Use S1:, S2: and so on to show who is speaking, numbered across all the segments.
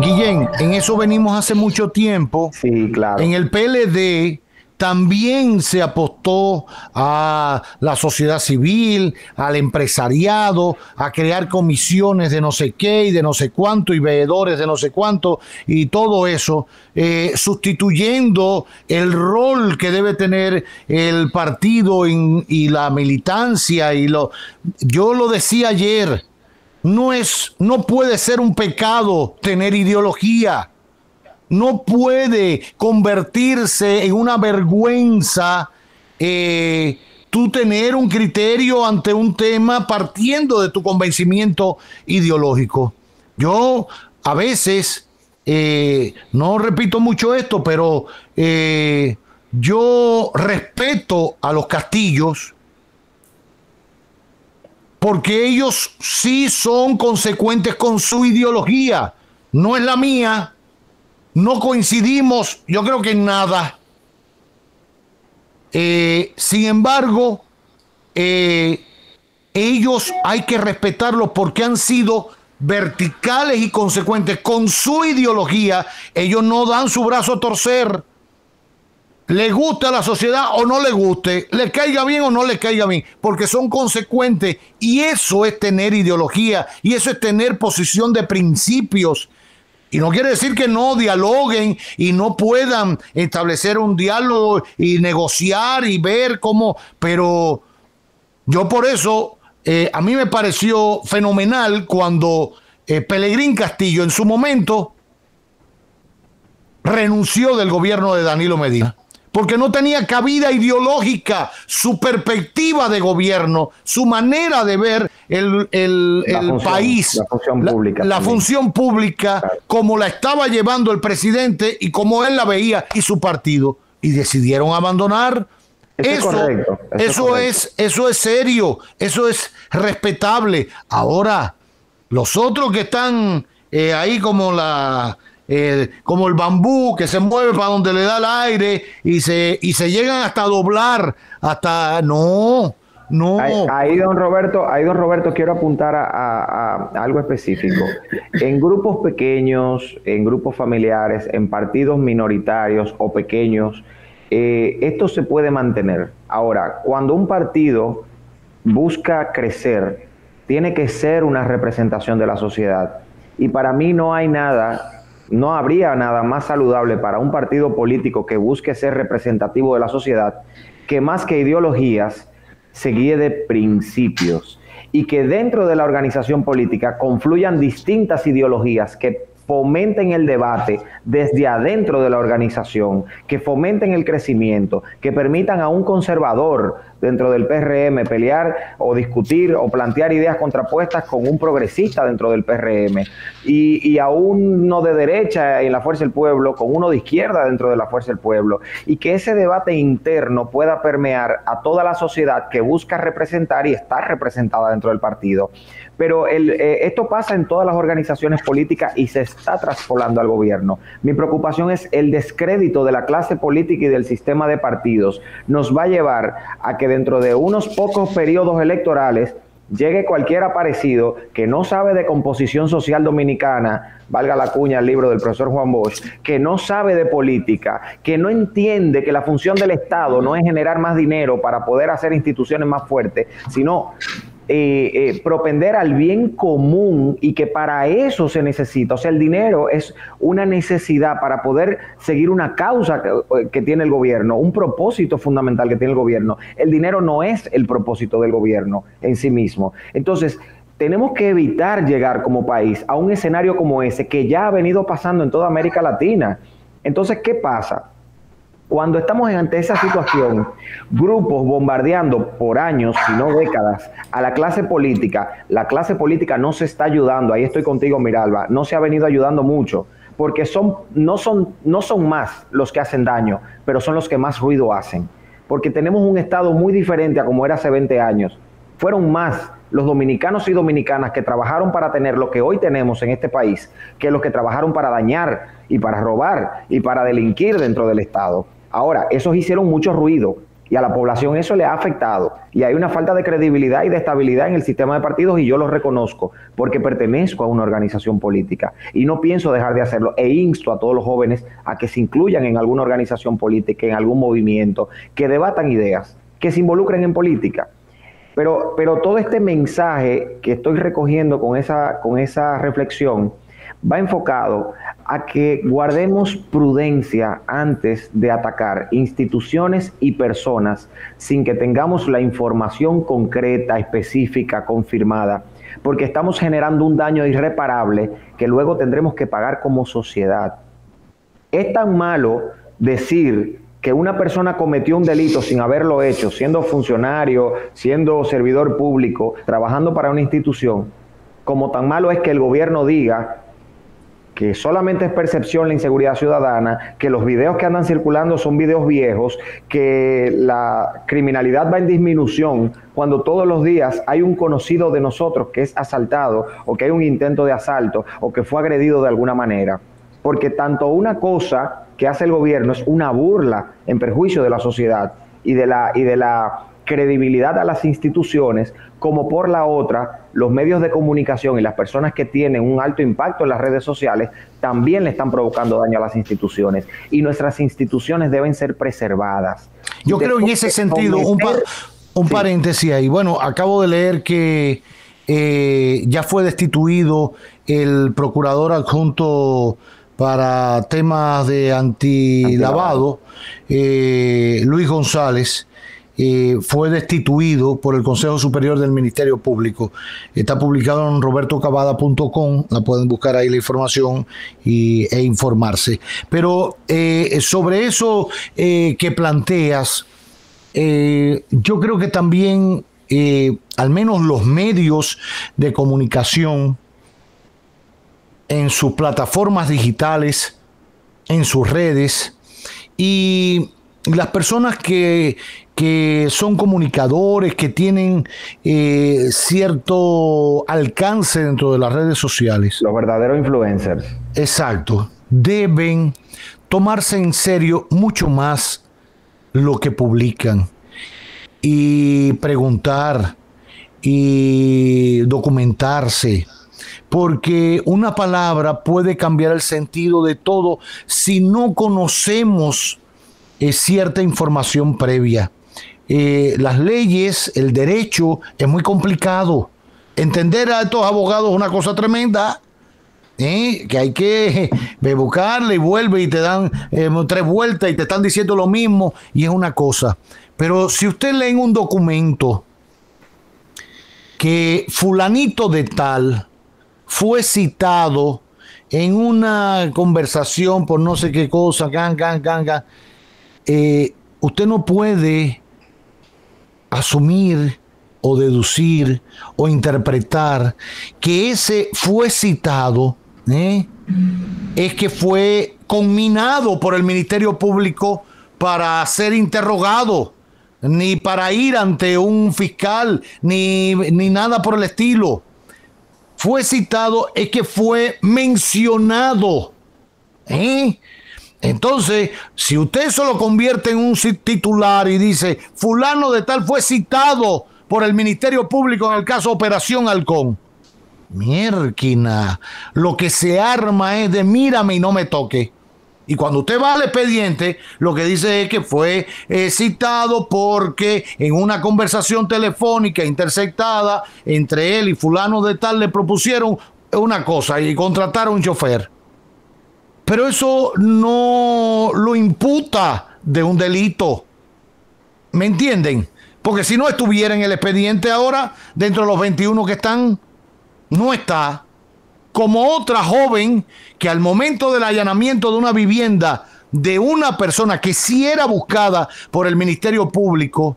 S1: Guillén, en eso venimos hace mucho tiempo.
S2: Sí,
S1: En
S2: claro.
S1: el PLD también se apostó a la sociedad civil, al empresariado, a crear comisiones de no sé qué y de no sé cuánto y veedores de no sé cuánto y todo eso, sustituyendo el rol que debe tener el partido y la militancia yo lo decía ayer. No puede ser un pecado tener ideología. No puede convertirse en una vergüenza tú tener un criterio ante un tema partiendo de tu convencimiento ideológico. Yo a veces, no repito mucho esto, pero yo respeto a los Castillos porque ellos sí son consecuentes con su ideología. No es la mía. No coincidimos, yo creo que en nada. Sin embargo, ellos hay que respetarlos porque han sido verticales y consecuentes con su ideología. Ellos no dan su brazo a torcer. Le guste a la sociedad o no le guste, le caiga bien o no le caiga bien, porque son consecuentes y eso es tener ideología y eso es tener posición de principios. Y no quiere decir que no dialoguen y no puedan establecer un diálogo y negociar y ver cómo, pero yo por eso, a mí me pareció fenomenal cuando Pelegrín Castillo en su momento renunció del gobierno de Danilo Medina, porque no tenía cabida ideológica, su perspectiva de gobierno, su manera de ver el país,
S2: la función pública,
S1: la función pública,
S2: claro,
S1: como la estaba llevando el presidente y como él la veía y su partido, y decidieron abandonar.
S2: eso es correcto.
S1: Eso es serio, eso es respetable. Ahora, los otros que están ahí como el bambú que se mueve para donde le da el aire y se llegan hasta doblar, hasta no.
S2: Ahí, don Roberto, quiero apuntar a algo específico. En grupos pequeños, en grupos familiares, en partidos minoritarios o pequeños, esto se puede mantener. Ahora, cuando un partido busca crecer, tiene que ser una representación de la sociedad. Y para mí no habría nada más saludable para un partido político que busque ser representativo de la sociedad, que más que ideologías, se guíe de principios y que dentro de la organización política confluyan distintas ideologías que fomenten el debate desde adentro de la organización, que fomenten el crecimiento, que permitan a un conservador dentro del PRM pelear o discutir o plantear ideas contrapuestas con un progresista dentro del PRM y a uno de derecha en la Fuerza del Pueblo con uno de izquierda dentro de la Fuerza del Pueblo, y que ese debate interno pueda permear a toda la sociedad que busca representar y estar representada dentro del partido. Pero esto pasa en todas las organizaciones políticas y se está traspolando al gobierno. Mi preocupación es el descrédito de la clase política y del sistema de partidos. Nos va a llevar a que dentro de unos pocos periodos electorales llegue cualquier aparecido que no sabe de composición social dominicana, valga la cuña el libro del profesor Juan Bosch, que no sabe de política, que no entiende que la función del Estado no es generar más dinero para poder hacer instituciones más fuertes, sino propender al bien común, y que para eso se necesita, o sea, el dinero es una necesidad para poder seguir una causa que tiene el gobierno, un propósito fundamental que tiene el gobierno. El dinero no es el propósito del gobierno en sí mismo. Entonces, tenemos que evitar llegar como país a un escenario como ese que ya ha venido pasando en toda América Latina. Entonces, ¿qué pasa? Cuando estamos ante esa situación, grupos bombardeando por años, si no décadas, a la clase política no se está ayudando. Ahí estoy contigo, Miralba, no se ha venido ayudando mucho, porque no son más los que hacen daño, pero son los que más ruido hacen, porque tenemos un Estado muy diferente a como era hace 20 años. Fueron más los dominicanos y dominicanas que trabajaron para tener lo que hoy tenemos en este país, que los que trabajaron para dañar y para robar y para delinquir dentro del Estado. Ahora, esos hicieron mucho ruido, Y a la población eso le ha afectado. Y hay una falta de credibilidad y de estabilidad en el sistema de partidos, y yo lo reconozco porque pertenezco a una organización política y no pienso dejar de hacerlo. E insto a todos los jóvenes a que se incluyan en alguna organización política, en algún movimiento, que debatan ideas, que se involucren en política. Pero todo este mensaje que estoy recogiendo con esa reflexión va enfocado a que guardemos prudencia antes de atacar instituciones y personas sin que tengamos la información concreta, específica, confirmada, porque estamos generando un daño irreparable que luego tendremos que pagar como sociedad. Es tan malo decir que una persona cometió un delito sin haberlo hecho, siendo funcionario, siendo servidor público, trabajando para una institución, como tan malo es que el gobierno diga que solamente es percepción la inseguridad ciudadana, que los videos que andan circulando son videos viejos, que la criminalidad va en disminución, cuando todos los días hay un conocido de nosotros que es asaltado, o que hay un intento de asalto, o que fue agredido de alguna manera. Porque tanto una cosa que hace el gobierno es una burla en perjuicio de la sociedad y de la credibilidad a las instituciones, como por la otra, los medios de comunicación y las personas que tienen un alto impacto en las redes sociales también le están provocando daño a las instituciones, y nuestras instituciones deben ser preservadas.
S1: Yo creo en ese sentido, un paréntesis ahí. Bueno, acabo de leer que ya fue destituido el procurador adjunto para temas de antilavado, Luis González. Fue destituido por el Consejo Superior del Ministerio Público. Está publicado en robertocavada.com, la pueden buscar ahí la información e informarse. Pero sobre eso que planteas, yo creo que también al menos los medios de comunicación en sus plataformas digitales, en sus redes, y las personas que son comunicadores, que tienen cierto alcance dentro de las redes sociales.
S2: Los verdaderos influencers.
S1: Exacto. Deben tomarse en serio mucho más lo que publican y preguntar y documentarse, porque una palabra puede cambiar el sentido de todo si no conocemos cierta información previa. Las leyes, el derecho es muy complicado. Entender a estos abogados es una cosa tremenda, que hay que buscarle y vuelve y te dan 3 vueltas y te están diciendo lo mismo, y es una cosa. Pero si usted lee en un documento que fulanito de tal fue citado en una conversación por no sé qué cosa, usted no puede asumir o deducir o interpretar que ese fue citado, es que fue conminado por el Ministerio Público para ser interrogado, ni para ir ante un fiscal, ni nada por el estilo. Fue citado, es que fue mencionado. Entonces, si usted eso lo convierte en un titular y dice, fulano de tal fue citado por el Ministerio Público en el caso Operación Halcón, mierquina, lo que se arma es de mírame y no me toque. Y cuando usted va al expediente, lo que dice es que fue citado porque en una conversación telefónica interceptada entre él y fulano de tal le propusieron una cosa y contrataron un chofer. Pero eso no lo imputa de un delito. ¿Me entienden? Porque si no estuviera en el expediente ahora, dentro de los 21 que están, no está. Como otra joven que al momento del allanamiento de una vivienda de una persona que sí era buscada por el Ministerio Público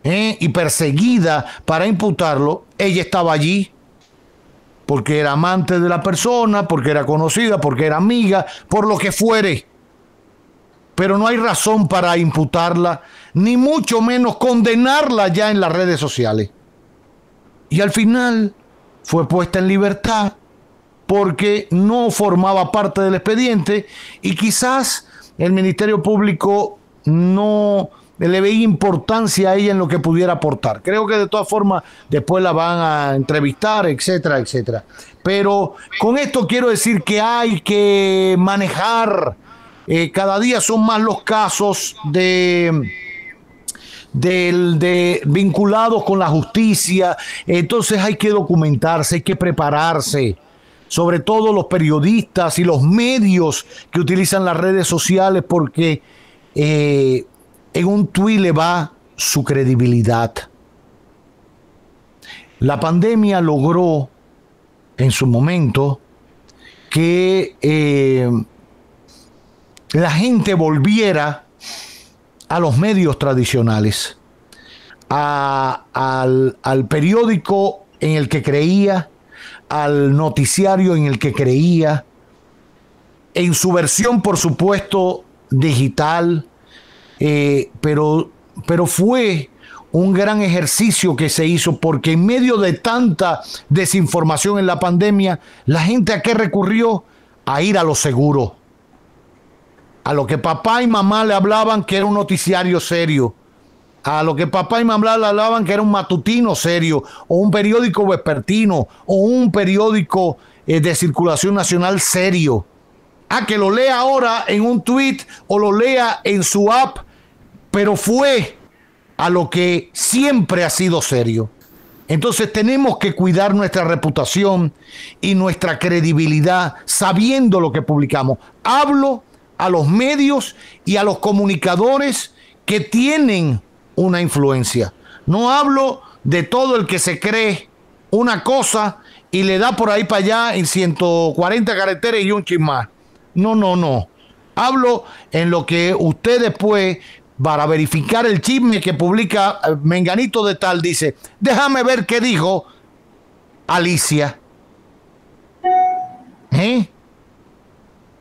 S1: y perseguida para imputarlo, ella estaba allí porque era amante de la persona, porque era conocida, porque era amiga, por lo que fuere. Pero no hay razón para imputarla, ni mucho menos condenarla ya en las redes sociales. Y al final fue puesta en libertad porque no formaba parte del expediente y quizás el Ministerio Público no le veía importancia a ella en lo que pudiera aportar. Creo que de todas formas después la van a entrevistar, etcétera, etcétera. Pero con esto quiero decir que hay que manejar, cada día son más los casos vinculados con la justicia, entonces hay que documentarse, hay que prepararse, sobre todo los periodistas y los medios que utilizan las redes sociales, porque en un tuit le va su credibilidad. La pandemia logró en su momento que la gente volviera a los medios tradicionales, al periódico en el que creía, al noticiario en el que creía, en su versión, por supuesto, digital, pero fue un gran ejercicio que se hizo, porque en medio de tanta desinformación en la pandemia, la gente ¿a qué recurrió? A ir a lo seguro, a lo que papá y mamá le hablaban que era un noticiario serio, a lo que papá y mamá le hablaban que era un matutino serio, o un periódico vespertino, o un periódico de circulación nacional serio. A que lo lea ahora en un tweet o lo lea en su app, pero fue a lo que siempre ha sido serio. Entonces tenemos que cuidar nuestra reputación y nuestra credibilidad sabiendo lo que publicamos. Hablo a los medios y a los comunicadores que tienen una influencia. No hablo de todo el que se cree una cosa y le da por ahí para allá en 140 caracteres y un chin más. No. Hablo en lo que usted después, para verificar el chisme que publica Menganito de tal, dice, déjame ver qué dijo Alicia.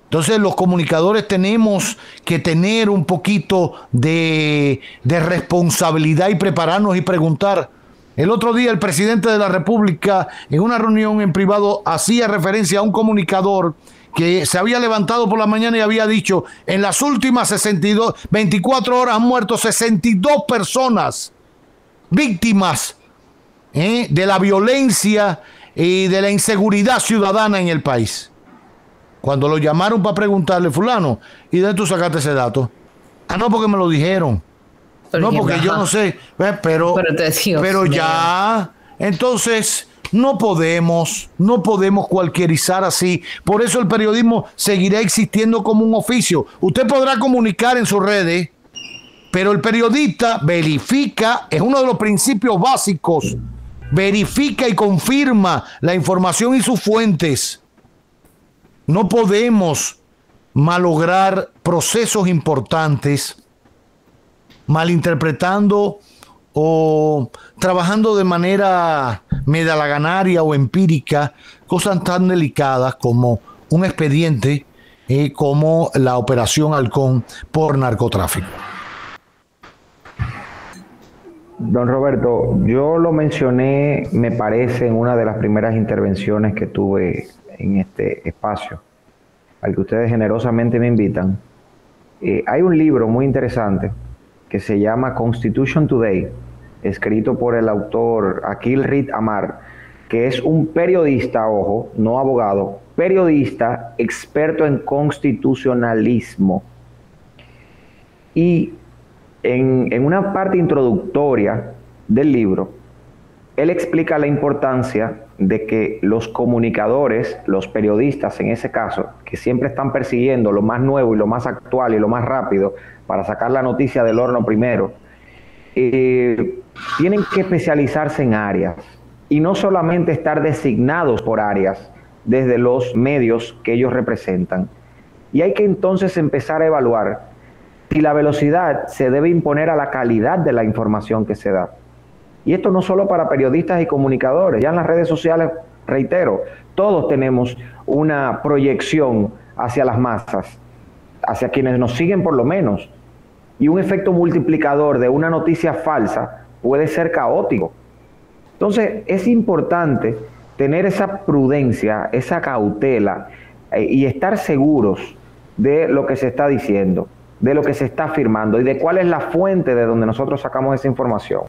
S1: Entonces los comunicadores tenemos que tener un poquito de responsabilidad y prepararnos y preguntar. El otro día el presidente de la República en una reunión en privado hacía referencia a un comunicador que se había levantado por la mañana y había dicho, en las últimas 24 horas han muerto 62 personas víctimas de la violencia y de la inseguridad ciudadana en el país. Cuando lo llamaron para preguntarle, fulano, ¿y de dónde tú sacaste ese dato? Ah, no, porque me lo dijeron. No, porque yo no sé, pero ya, entonces no podemos cualquierizar así. Por eso el periodismo seguirá existiendo como un oficio. Usted podrá comunicar en sus redes, pero el periodista verifica, es uno de los principios básicos, verifica y confirma la información y sus fuentes. No podemos malograr procesos importantes malinterpretando o trabajando de manera medalaganaria o empírica cosas tan delicadas como un expediente como la Operación Halcón por narcotráfico.
S2: Don Roberto, yo lo mencioné, me parece, en una de las primeras intervenciones que tuve en este espacio, al que ustedes generosamente me invitan. Hay un libro muy interesante que se llama Constitution Today, escrito por el autor Akhil Rit Amar, que es un periodista, ojo, no abogado, periodista experto en constitucionalismo. Y en una parte introductoria del libro, él explica la importancia de que los comunicadores, los periodistas en ese caso, que siempre están persiguiendo lo más nuevo y lo más actual y lo más rápido para sacar la noticia del horno primero, tienen que especializarse en áreas y no solamente estar designados por áreas desde los medios que ellos representan. Y hay que entonces empezar a evaluar si la velocidad se debe imponer a la calidad de la información que se da. Y esto no solo para periodistas y comunicadores, ya en las redes sociales, reitero, todos tenemos una proyección hacia las masas, hacia quienes nos siguen por lo menos, y un efecto multiplicador de una noticia falsa puede ser caótico. Entonces es importante tener esa prudencia, esa cautela y estar seguros de lo que se está diciendo. de lo que se está afirmando y de cuál es la fuente de donde nosotros sacamos esa información.